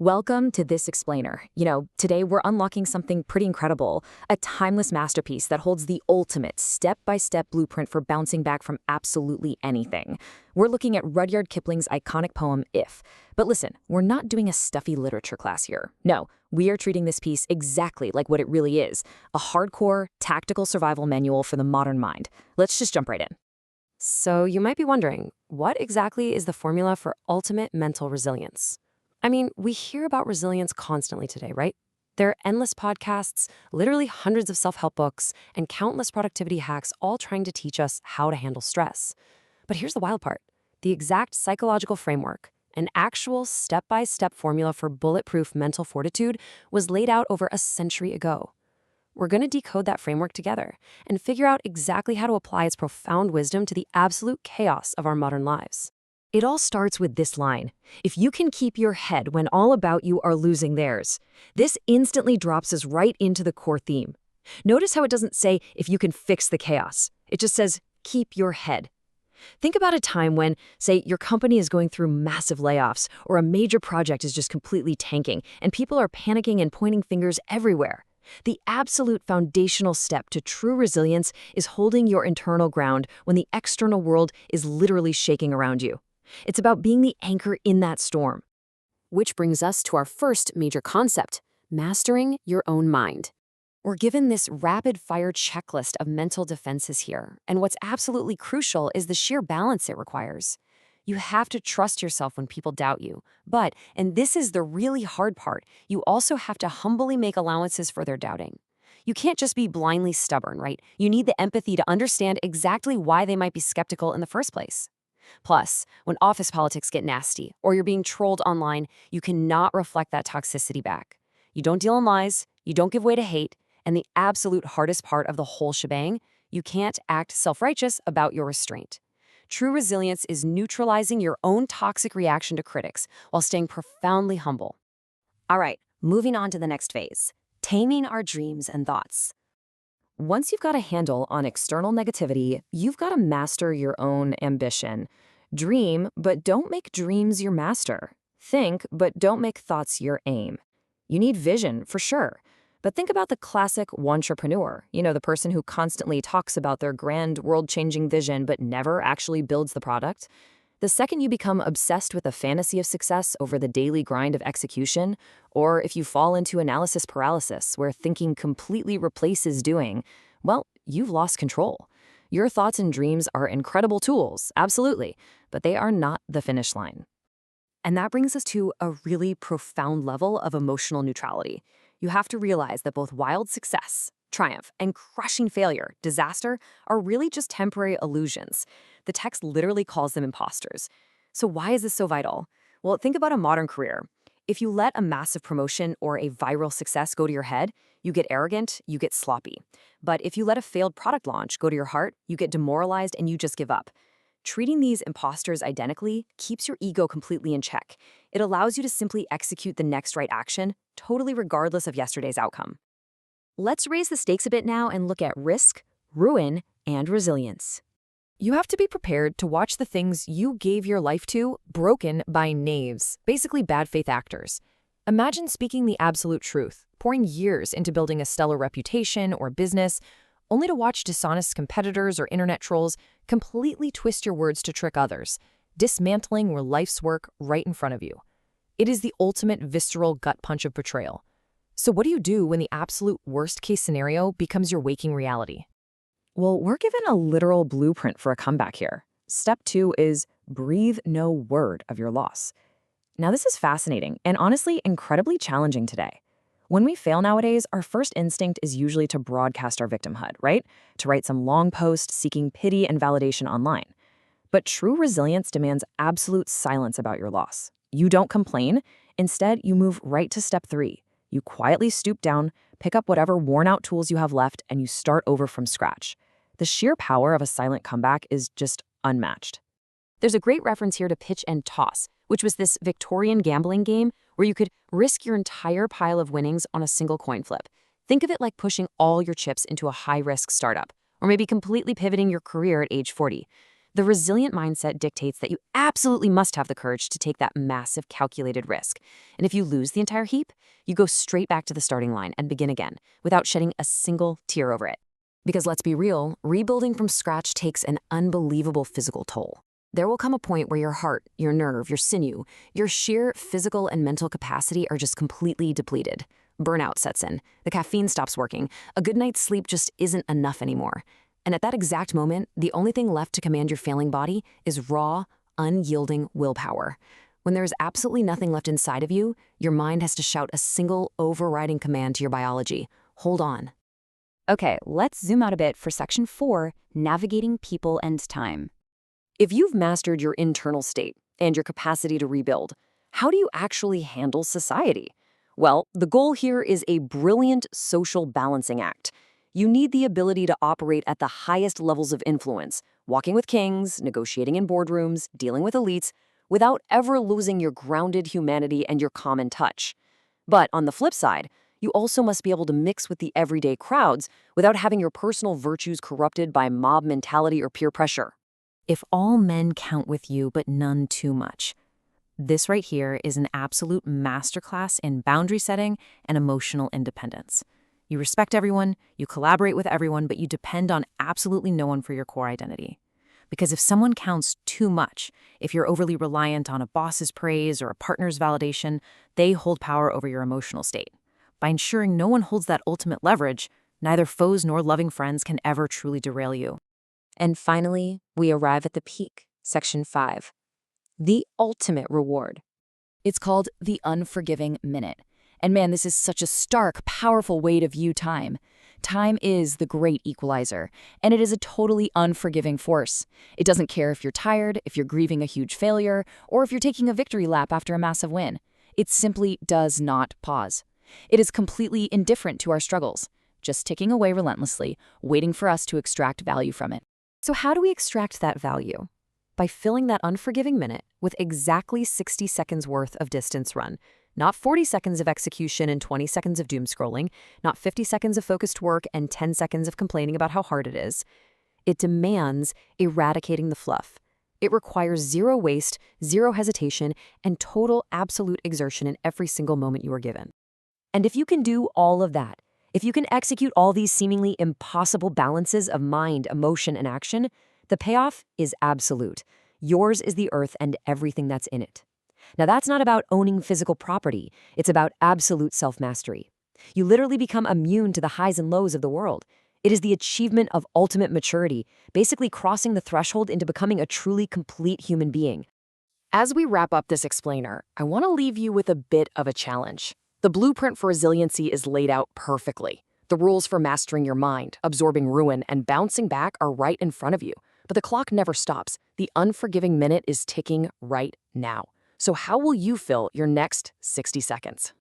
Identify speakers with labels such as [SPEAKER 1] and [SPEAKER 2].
[SPEAKER 1] Welcome to This Explainer. Today we're unlocking something pretty incredible, a timeless masterpiece that holds the ultimate step-by-step blueprint for bouncing back from absolutely anything. We're looking at Rudyard Kipling's iconic poem, If. But listen, we're not doing a stuffy literature class here. No, we are treating this piece exactly like what it really is, a hardcore, tactical survival manual for the modern mind. Let's just jump right in.
[SPEAKER 2] So you might be wondering, what exactly is the formula for ultimate mental resilience? I mean, we hear about resilience constantly today, right? There are endless podcasts, literally hundreds of self-help books, and countless productivity hacks all trying to teach us how to handle stress. But here's the wild part. The exact psychological framework, an actual step-by-step formula for bulletproof mental fortitude, was laid out over a century ago. We're going to decode that framework together and figure out exactly how to apply its profound wisdom to the absolute chaos of our modern lives.
[SPEAKER 1] It all starts with this line: if you can keep your head when all about you are losing theirs. This instantly drops us right into the core theme. Notice how it doesn't say if you can fix the chaos. It just says keep your head. Think about a time when, say, your company is going through massive layoffs or a major project is just completely tanking and people are panicking and pointing fingers everywhere. The absolute foundational step to true resilience is holding your internal ground when the external world is literally shaking around you. It's about being the anchor in that storm.
[SPEAKER 2] Which brings us to our first major concept, mastering your own mind. We're given this rapid-fire checklist of mental defenses here, and what's absolutely crucial is the sheer balance it requires. You have to trust yourself when people doubt you, but, and this is the really hard part, you also have to humbly make allowances for their doubting. You can't just be blindly stubborn, right? You need the empathy to understand exactly why they might be skeptical in the first place. Plus, when office politics get nasty or you're being trolled online, you cannot reflect that toxicity back. You don't deal in lies, you don't give way to hate, and the absolute hardest part of the whole shebang, you can't act self-righteous about your restraint. True resilience is neutralizing your own toxic reaction to critics while staying profoundly humble.
[SPEAKER 1] All right, moving on to the next phase, taming our dreams and thoughts. Once you've got a handle on external negativity, you've got to master your own ambition. Dream, but don't make dreams your master. Think, but don't make thoughts your aim. You need vision, for sure. But think about the classic entrepreneur, the person who constantly talks about their grand world-changing vision but never actually builds the product. The second you become obsessed with a fantasy of success over the daily grind of execution, or if you fall into analysis paralysis where thinking completely replaces doing, well, you've lost control. Your thoughts and dreams are incredible tools, absolutely, but they are not the finish line. And that brings us to a really profound level of emotional neutrality. You have to realize that both wild success, triumph, and crushing failure, disaster, are really just temporary illusions. The text literally calls them imposters. So why is this so vital? Well, think about a modern career. If you let a massive promotion or a viral success go to your head, you get arrogant, you get sloppy. But if you let a failed product launch go to your heart, you get demoralized and you just give up. Treating these imposters identically keeps your ego completely in check. It allows you to simply execute the next right action, totally regardless of yesterday's outcome. Let's raise the stakes a bit now and look at risk, ruin, and resilience. You have to be prepared to watch the things you gave your life to broken by knaves, basically bad faith actors. Imagine speaking the absolute truth, pouring years into building a stellar reputation or business, only to watch dishonest competitors or internet trolls completely twist your words to trick others, dismantling your life's work right in front of you. It is the ultimate visceral gut punch of betrayal. So what do you do when the absolute worst-case scenario becomes your waking reality? Well, we're given a literal blueprint for a comeback here. Step 2 is breathe no word of your loss. Now, this is fascinating and honestly incredibly challenging today. When we fail nowadays, our first instinct is usually to broadcast our victimhood, right? To write some long post seeking pity and validation online. But true resilience demands absolute silence about your loss. You don't complain. Instead, you move right to step 3. You quietly stoop down, pick up whatever worn-out tools you have left, and you start over from scratch. The sheer power of a silent comeback is just unmatched. There's a great reference here to pitch and toss, which was this Victorian gambling game where you could risk your entire pile of winnings on a single coin flip. Think of it like pushing all your chips into a high-risk startup, or maybe completely pivoting your career at age 40.
[SPEAKER 2] The resilient mindset dictates that you absolutely must have the courage to take that massive calculated risk. And if you lose the entire heap, you go straight back to the starting line and begin again without shedding a single tear over it. Because let's be real, rebuilding from scratch takes an unbelievable physical toll. There will come a point where your heart, your nerve, your sinew, your sheer physical and mental capacity are just completely depleted. Burnout sets in, the caffeine stops working, a good night's sleep just isn't enough anymore. And at that exact moment, the only thing left to command your failing body is raw, unyielding willpower. When there is absolutely nothing left inside of you, your mind has to shout a single overriding command to your biology: hold on.
[SPEAKER 1] Okay, let's zoom out a bit for section 4, navigating people and time. If you've mastered your internal state and your capacity to rebuild, how do you actually handle society? Well, the goal here is a brilliant social balancing act. You need the ability to operate at the highest levels of influence, walking with kings, negotiating in boardrooms, dealing with elites, without ever losing your grounded humanity and your common touch. But on the flip side, you also must be able to mix with the everyday crowds without having your personal virtues corrupted by mob mentality or peer pressure. If all men count with you, but none too much. This right here is an absolute masterclass in boundary setting and emotional independence. You respect everyone, you collaborate with everyone, but you depend on absolutely no one for your core identity. Because if someone counts too much, if you're overly reliant on a boss's praise or a partner's validation, they hold power over your emotional state. By ensuring no one holds that ultimate leverage, neither foes nor loving friends can ever truly derail you.
[SPEAKER 2] And finally, we arrive at the peak, section 5. The ultimate reward.
[SPEAKER 1] It's called the unforgiving minute. And man, this is such a stark, powerful way to view time. Time is the great equalizer, and it is a totally unforgiving force. It doesn't care if you're tired, if you're grieving a huge failure, or if you're taking a victory lap after a massive win. It simply does not pause. It is completely indifferent to our struggles, just ticking away relentlessly, waiting for us to extract value from it. So how do we extract that value? By filling that unforgiving minute with exactly 60 seconds worth of distance run. Not 40 seconds of execution and 20 seconds of doom scrolling, not 50 seconds of focused work and 10 seconds of complaining about how hard it is. It demands eradicating the fluff. It requires zero waste, zero hesitation, and total absolute exertion in every single moment you are given. And if you can do all of that, if you can execute all these seemingly impossible balances of mind, emotion, and action, the payoff is absolute. Yours is the earth and everything that's in it. Now, that's not about owning physical property. It's about absolute self-mastery. You literally become immune to the highs and lows of the world. It is the achievement of ultimate maturity, basically crossing the threshold into becoming a truly complete human being. As we wrap up this explainer, I want to leave you with a bit of a challenge. The blueprint for resiliency is laid out perfectly. The rules for mastering your mind, absorbing ruin, and bouncing back are right in front of you. But the clock never stops. The unforgiving minute is ticking right now. So how will you fill your next 60 seconds?